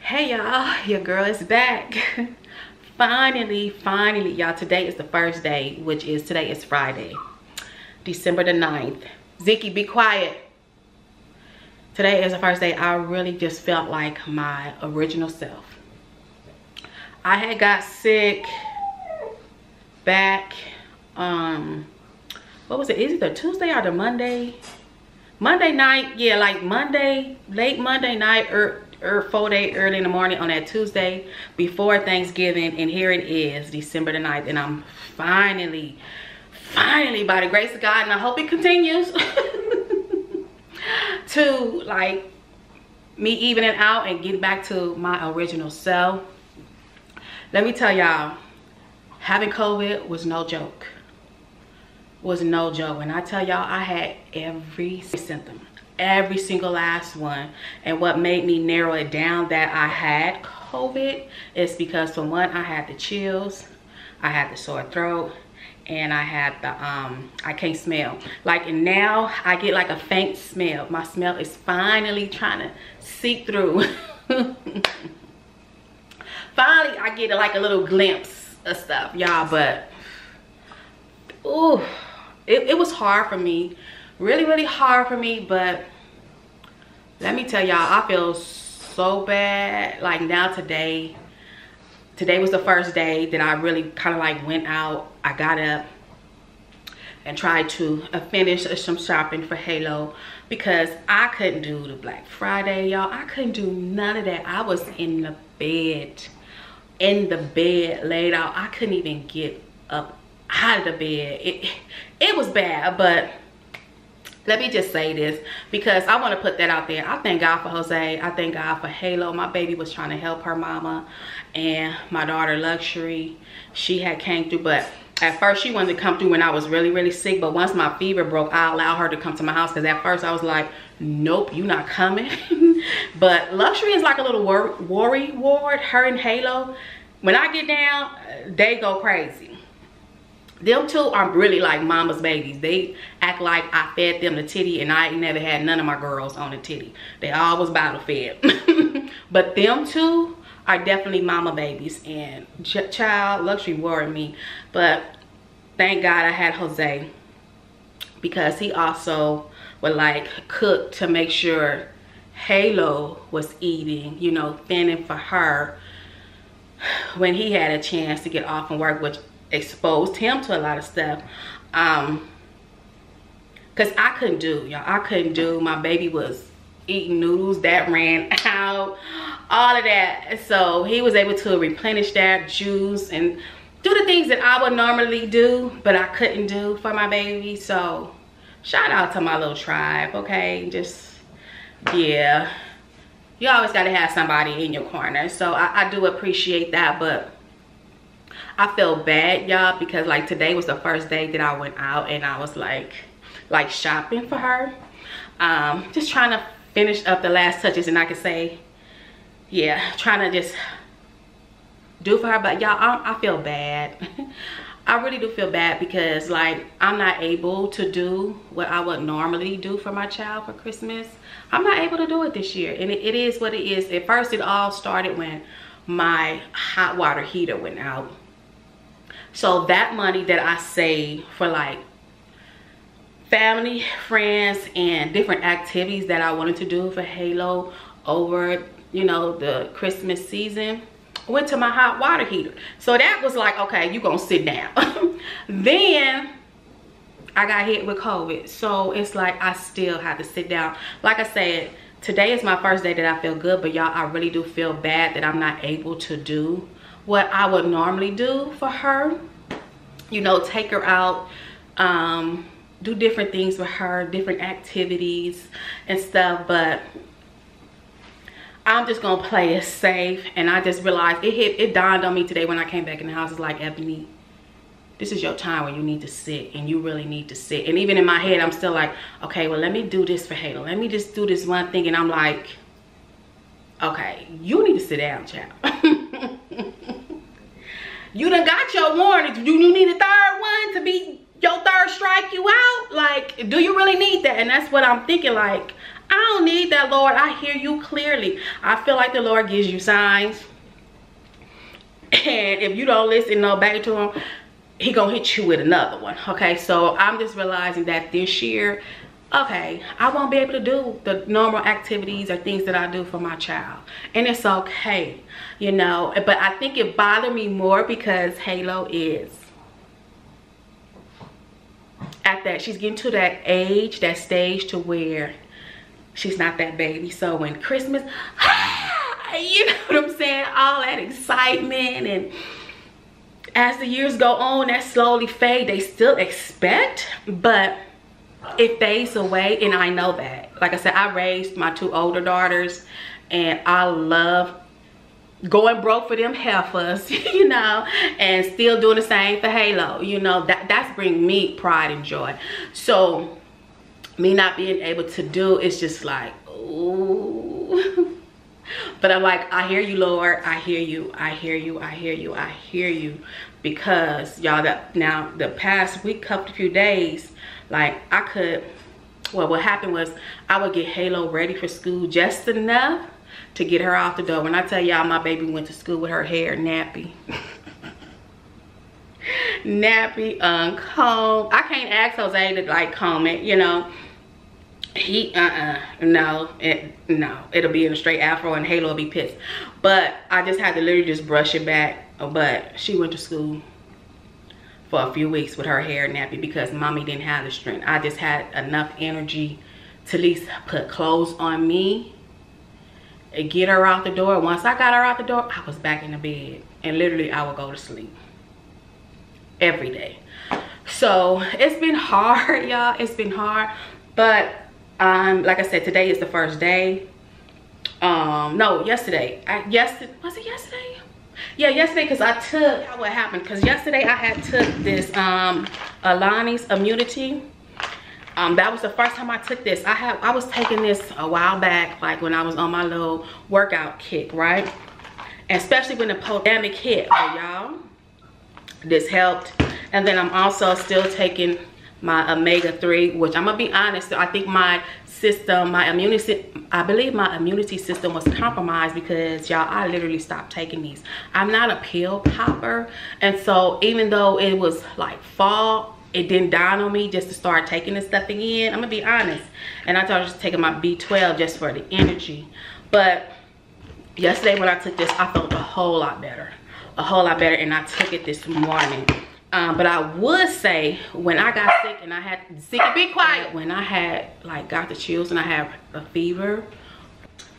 Hey y'all, your girl is back. finally y'all, today is the first day, which is today is Friday, December the 9th. Ziki, be quiet. Today is the first day I really just felt like my original self. I had got sick back what was it, is it the Tuesday or the Monday night? Yeah, like Monday, late Monday night or 4 days early in the morning on that Tuesday before Thanksgiving, and here it is, December the 9th, and I'm finally by the grace of God, and I hope it continues to like me evening out and get back to my original self. Let me tell y'all, having COVID was no joke. And I tell y'all, I had every symptom, every single last one. And what made me narrow it down that I had COVID is because, for one, I had the chills, I had the sore throat, and I had the I can't smell. Like, and now I get like a faint smell. My smell is finally trying to seep through. Finally I get like a little glimpse of stuff, y'all. But ooh, it was hard for me, really hard for me. But let me tell y'all, I feel so bad. Like, now today was the first day that I really kind of like went out. I got up and tried to finish some shopping for Halo, because I couldn't do the Black Friday, y'all. I couldn't do none of that. I was in the bed laid out. I couldn't even get up out of the bed. It was bad. But let me just say this, because I want to put that out there. I thank God for Jose. I thank God for Halo. My baby was trying to help her mama, and my daughter Luxury, she had came through. But at first she wanted to come through when I was really sick. But once my fever broke, I allowed her to come to my house, because at first I was like, nope, you not coming. But Luxury is like a little worry ward. Her and Halo, when I get down, they go crazy. Them two are really like mama's babies. They act like I fed them the titty, and I ain't never had none of my girls on the titty. They all was bottle fed. But them two are definitely mama babies, and child, Luxury worried me. But thank God I had Jose, because he also would like cook to make sure Halo was eating, you know, thinning for her when he had a chance to get off from work, which exposed him to a lot of stuff. Because I couldn't do, y'all. I couldn't do. My baby was eating noodles that ran out, all of that. So he was able to replenish that juice and do the things that I would normally do, but I couldn't do for my baby. So shout out to my little tribe, okay? Just, yeah. You always got to have somebody in your corner. So I do appreciate that. But I feel bad, y'all, because like today was the first day that I went out and I was like shopping for her. Just trying to finish up the last touches, and I could say, yeah, trying to just do for her. But y'all, I feel bad. I really do feel bad, because like I'm not able to do what I would normally do for my child for Christmas. I'm not able to do it this year, and it is what it is. At first it all started when my hot water heater went out. So that money that I saved for like family, friends, and different activities that I wanted to do for Halo over, you know, the Christmas season, went to my hot water heater. So that was like, okay, you gonna sit down. Then I got hit with COVID, so it's like I still had to sit down. Like I said, today is my first day that I feel good, but y'all, I really do feel bad that I'm not able to do what I would normally do for her. You know, take her out, do different things with her, different activities and stuff. But I'm just gonna play it safe. And I just realized, it dawned on me today when I came back in the house. It's like, Ebony, this is your time where you need to sit, and you really need to sit. And even in my head, I'm still like, okay, well, let me do this for Halo. Let me just do this one thing. And I'm like, okay, you need to sit down, child. You done got your warning. You need a third one to be your third strike you out? Like, do you really need that? And that's what I'm thinking. Like, I don't need that, Lord. I hear you clearly. I feel like the Lord gives you signs. And if you don't listen no back to him, he gonna hit you with another one. Okay, so I'm just realizing that this year, okay, I won't be able to do the normal activities or things that I do for my child, and it's okay, you know. But I think it bothered me more because Halo is at that, she's getting to that age, that stage to where she's not that baby. So when Christmas, you know what I'm saying, all that excitement, and as the years go on, that slowly fade. They still expect, but it fades away, and I know that. Like I said, I raised my 2 older daughters, and I love going broke for them heifers, you know, and still doing the same for Halo. You know, that's bring me pride and joy. So me not being able to do, it's just like, ooh. But I'm like, I hear you, Lord. I hear you. I hear you. I hear you. I hear you. Because y'all, now the past week, couple few days, like I could, well, what happened was I would get Halo ready for school just enough to get her out the door. When I tell y'all, my baby went to school with her hair nappy. Nappy, uncombed. I can't ask Jose to like comb it, you know. He no, it'll be in a straight afro, and Halo will be pissed. But I just had to literally just brush it back. But she went to school for a few weeks with her hair nappy because mommy didn't have the strength. I just had enough energy to at least put clothes on me and get her out the door. Once I got her out the door, I was back in the bed, and literally I would go to sleep every day. So it's been hard, y'all. It's been hard, but like I said, today is the first day. No, yesterday. Was it yesterday? Yeah, yesterday, because I took, what happened, because yesterday I had took this Alani's immunity. That was the first time I took this. I was taking this a while back, like when I was on my little workout kick, right? And especially when the pandemic hit, y'all, this helped. And then I'm also still taking my omega-3, which I'm gonna be honest, I think my system, I believe my immunity system was compromised because y'all, I literally stopped taking these. I'm not a pill popper, and so even though it was like fall, it didn't dawn on me just to start taking this stuff again. I'm gonna be honest, and I thought I was just taking my B12 just for the energy. But yesterday when I took this, I felt a whole lot better, and I took it this morning. But I would say when I got sick and I had be quiet, when I had like got the chills and I had a fever,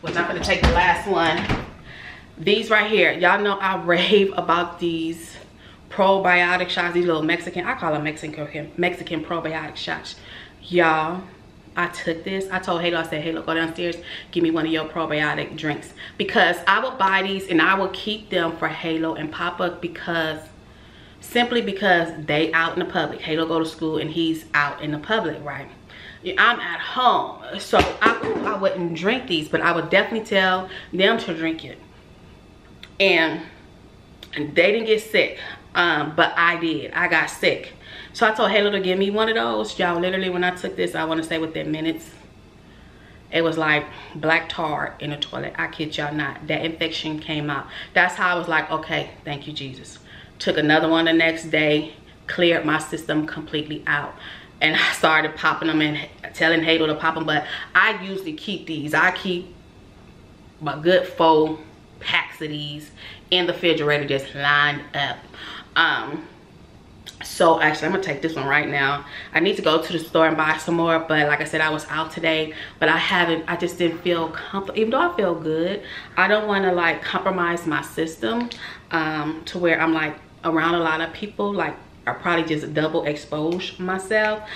was not gonna take the last one. These right here, y'all know I rave about these probiotic shots, these little Mexican, I call them Mexican probiotic shots. Y'all, I took this. I told Halo, I said, Halo, go downstairs, give me one of your probiotic drinks, because I would buy these and I would keep them for Halo and Papa, simply because they out in the public. Halo go to school and he's out in the public, right? I'm at home, so I wouldn't drink these, but I would definitely tell them to drink it. And they didn't get sick, but I did. I got sick. So I told Halo to give me one of those. Y'all, literally when I took this, I want to say within minutes, it was like black tar in the toilet. I kid y'all not. That infection came out. That's how I was like, okay, thank you, Jesus. Took another one the next day, cleared my system completely out, and I started popping them and telling Halo to pop them. But I usually keep these. I keep my good 4 packs of these in the refrigerator just lined up. So actually I'm gonna take this one right now. I need to go to the store and buy some more, but like I said, I was out today, but I just didn't feel comfortable. Even though I feel good, I don't want to like compromise my system to where I'm like around a lot of people, like I probably just double expose myself.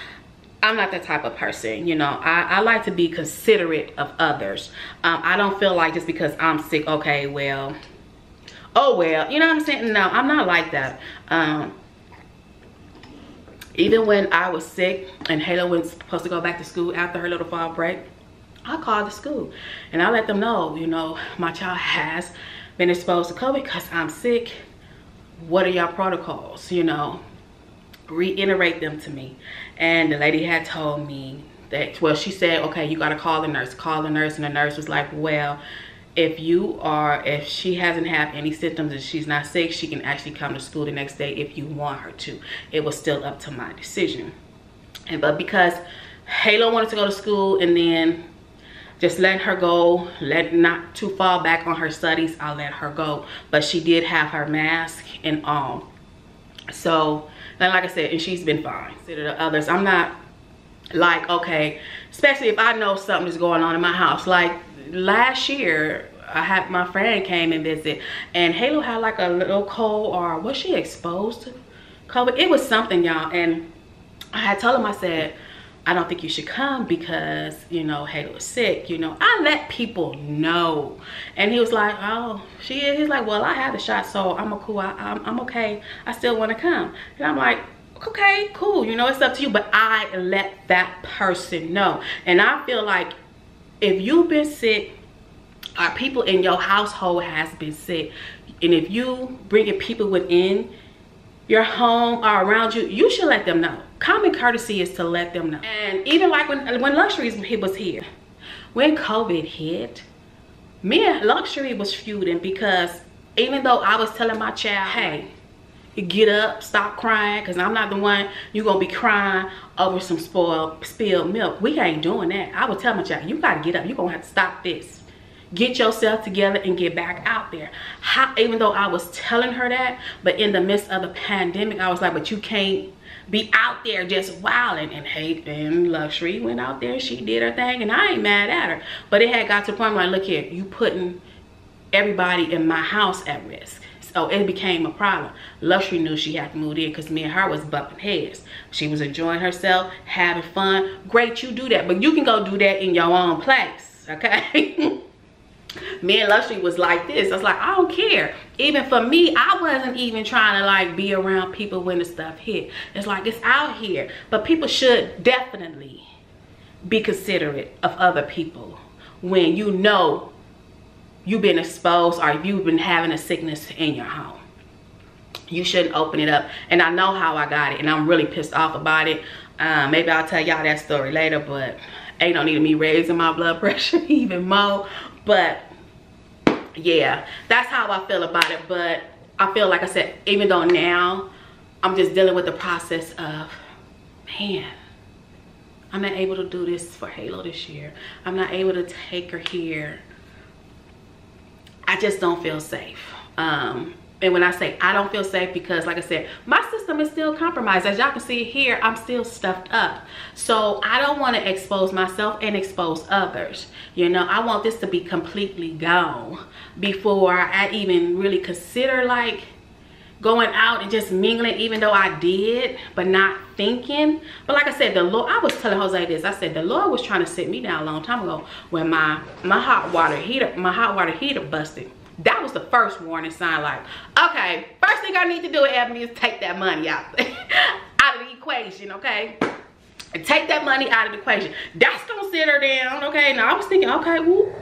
I'm not that type of person, you know. I like to be considerate of others. I don't feel like just because I'm sick, okay, well, oh well, you know what I'm saying? No, I'm not like that. Even when I was sick and Halo was supposed to go back to school after her little fall break, I called the school and I let them know, you know, my child has been exposed to COVID because I'm sick. What are y'all protocols? You know, reiterate them to me. And the lady had told me well, she said, okay, you got to call the nurse. Call the nurse. And the nurse was like, well, if she hasn't had any symptoms and she's not sick, she can actually come to school the next day if you want her to. It was still up to my decision. But because Halo wanted to go to school, and then just letting her go, not to fall back on her studies, I'll let her go. But she did have her mask and all. So, and like I said, and she's been fine. Consider the others. I'm not like, okay, especially if I know something is going on in my house. Like last year, I had my friend came and visit, and Halo had like a little cold, or was she exposed to COVID? It was something, y'all. And I had told him, I said, I don't think you should come because, you know, Halo is sick. You know, I let people know. And he was like, oh, she is. He's like, well, I had the shot, so I'm okay. I still want to come. And I'm like, okay, cool. You know, it's up to you. But I let that person know. And I feel like if you've been sick, or people in your household has been sick, and if you bringing people within your home or around you, you should let them know. Common courtesy is to let them know. And even like when Luxury was here, when COVID hit, me and Luxury was feuding, because even though I was telling my child, hey, get up, stop crying, because I'm not the one you're gonna be crying over some spilled milk. We ain't doing that. I would tell my child, you gotta get up, you're gonna have to stop this. Get yourself together and get back out there. Even though I was telling her that, but in the midst of the pandemic, I was like, but you can't be out there just wilding. And Luxury went out there, she did her thing, and I ain't mad at her. But it had got to the point where, look here, you putting everybody in my house at risk. So it became a problem. Luxury knew she had to move in, because me and her was bumping heads. She was enjoying herself, having fun. Great, you do that, but you can go do that in your own place, okay? Me and Luxury was like this. I was like, I don't care. Even for me, I wasn't even trying to like be around people when the stuff hit. It's like, it's out here. But people should definitely be considerate of other people when you know you've been exposed, or you've been having a sickness in your home. You shouldn't open it up. And I know how I got it, and I'm really pissed off about it. Maybe I'll tell y'all that story later, but ain't no need of me raising my blood pressure even more. But yeah, that's how I feel about it. But I feel like I said, even though now I'm just dealing with the process of, man, I'm not able to do this for Halo this year. I'm not able to take her here. I just don't feel safe. And when I say I don't feel safe, because like I said, my system is still compromised. As y'all can see here, I'm still stuffed up. So I don't want to expose myself and expose others. You know, I want this to be completely gone before I even really consider like going out and just mingling, even though I did, but not thinking. But like I said, the Lord, I was telling Jose this. I said, the Lord was trying to sit me down a long time ago when my hot water heater busted. That was the first warning sign, like, okay, first thing I need to do, Ebony, is take that money out of the equation, okay? And take that money out of the equation. That's gonna sit her down, okay? Now I was thinking, okay, whoop.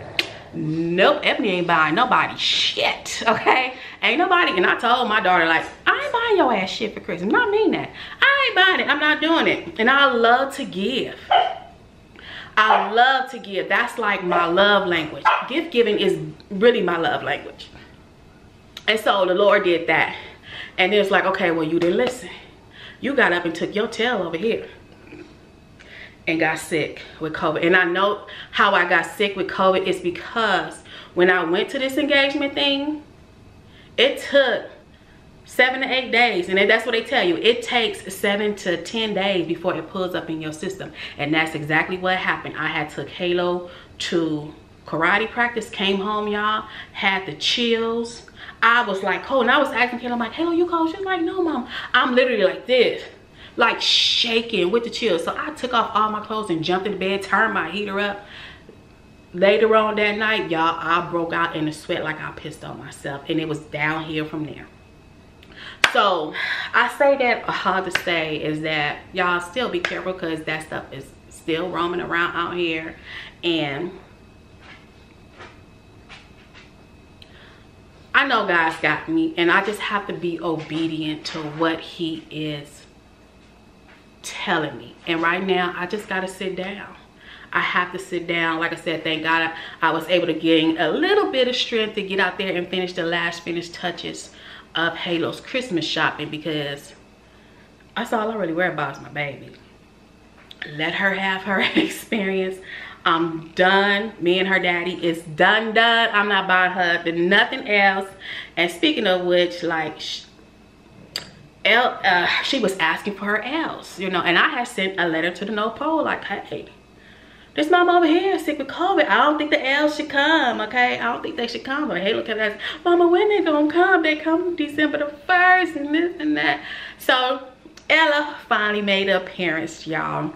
Nope, Ebony ain't buying nobody shit, okay? Ain't nobody, and I told my daughter, like, I ain't buying your ass shit for Christmas. I mean that. I ain't buying it, I'm not doing it. And I love to give. I love to give. That's like my love language. Gift giving is really my love language. And so the Lord did that. And it was like, okay, well, you didn't listen. You got up and took your tail over here and got sick with COVID. And I know how I got sick with COVID is because when I went to this engagement thing, it took 7 to 8 days, and that's what they tell you. It takes 7 to 10 days before it pulls up in your system, and that's exactly what happened. I had took Halo to karate practice, came home, y'all, had the chills. I was like, cold, and I was asking Halo, I'm like, Halo, you cold? She's like, no, Mom. I'm literally like this, like shaking with the chills. So I took off all my clothes and jumped in the bed, turned my heater up. Later on that night, y'all, I broke out in a sweat like I pissed on myself, and it was downhill from there. So I say that all to say is that y'all still be careful, because that stuff is still roaming around out here, and I know God's got me, and I just have to be obedient to what He is telling me. And right now I just gotta sit down. I have to sit down. Like I said, thank God I was able to gain a little bit of strength to get out there and finish the last finished touches of Halo's Christmas shopping, because that's all I really worry about is my baby. Let her have her experience. I'm done. Me and her daddy is done. I'm not buying her nothing else. And speaking of which, like, she was asking for her L's, you know, and I had sent a letter to the North Pole like, hey, this mama over here is sick with COVID. I don't think the L's should come, okay? I don't think they should come. But Halo kept asking, Mama, when they gonna come? They come December the 1st and this and that. So Ella finally made an appearance, y'all.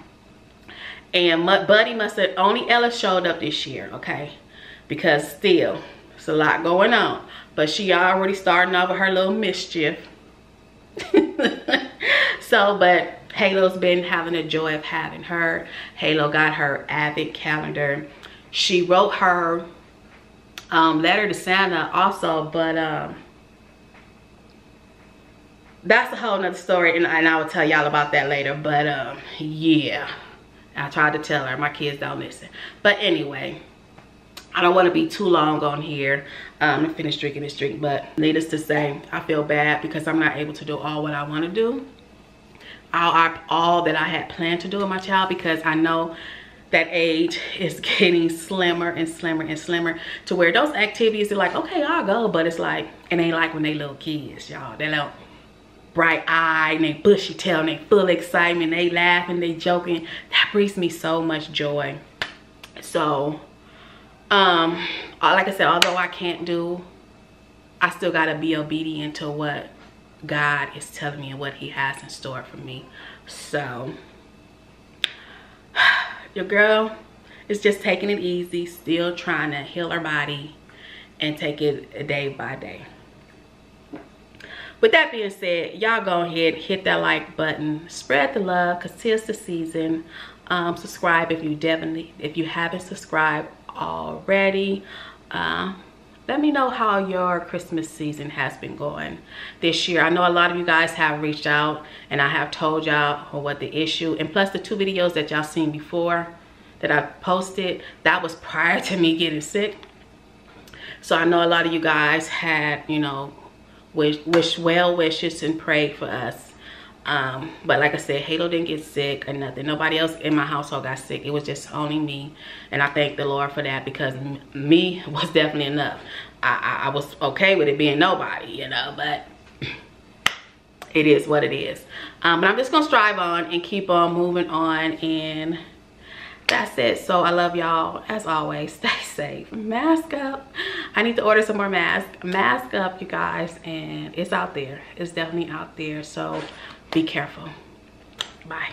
And Buddy must have, only Ella showed up this year, okay? Because still, it's a lot going on. But she already starting off with her little mischief. So, but Halo's been having the joy of having her. Halo got her Advent calendar. She wrote her letter to Santa also, but that's a whole nother story, and I will tell y'all about that later. But yeah, I tried to tell her. My kids don't listen. But anyway, I don't want to be too long on here. I'm finished drinking this drink, but needless to say, I feel bad because I'm not able to do all what I want to do. All that I had planned to do with my child, because I know that age is getting slimmer and slimmer and slimmer, to where those activities are like, okay, I'll go, but it's like, it ain't like when they little kids, y'all. They little bright eye and they bushy tail and they full excitement, they laughing, they joking. That brings me so much joy. So like I said, although I can't do, I still gotta be obedient to what God is telling me and what he has in store for me. So your girl is just taking it easy, still trying to heal her body and take it day by day. With that being said, y'all go ahead, hit that like button, spread the love, because 'tis the season. Subscribe if you haven't subscribed already. Let me know how your Christmas season has been going this year. I know a lot of you guys have reached out and I have told y'all what the issue, and plus the 2 videos that y'all seen before that I posted, that was prior to me getting sick. So I know a lot of you guys had, you know, wish well wishes and prayed for us. But like I said, Halo didn't get sick or nothing. Nobody else in my household got sick. It was just only me, and I thank the Lord for that, because me was definitely enough. I was okay with it being nobody, you know, but it is what it is. But I'm just gonna strive on and keep on moving on, and that's it. So I love y'all as always. Stay safe, mask up. I need to order some more masks. Mask up, you guys, and it's out there. It's definitely out there, so be careful. Bye.